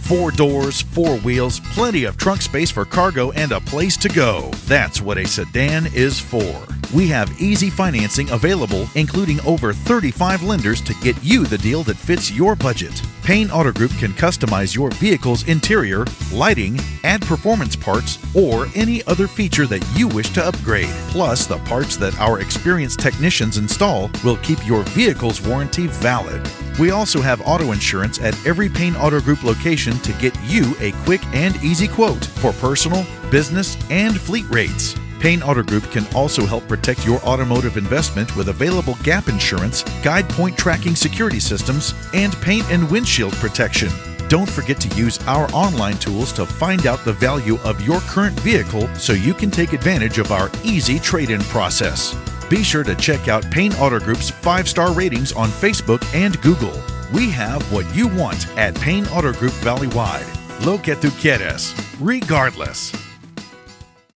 4 doors, 4 wheels, plenty of trunk space for cargo, and a place to go. That's what a sedan is for. We have easy financing available, including over 35 lenders to get you the deal that fits your budget. Payne Auto Group can customize your vehicle's interior, lighting, add performance parts, or any other feature that you wish to upgrade. Plus, the parts that our experienced technicians install will keep your vehicle's warranty valid. We also have auto insurance at every Payne Auto Group location to get you a quick and easy quote for personal, business, and fleet rates. Payne Auto Group can also help protect your automotive investment with available gap insurance, guide point tracking security systems, and paint and windshield protection. Don't forget to use our online tools to find out the value of your current vehicle so you can take advantage of our easy trade-in process. Be sure to check out Payne Auto Group's 5-star ratings on Facebook and Google. We have what you want at Payne Auto Group Valley-wide. Lo que tú quieres, regardless.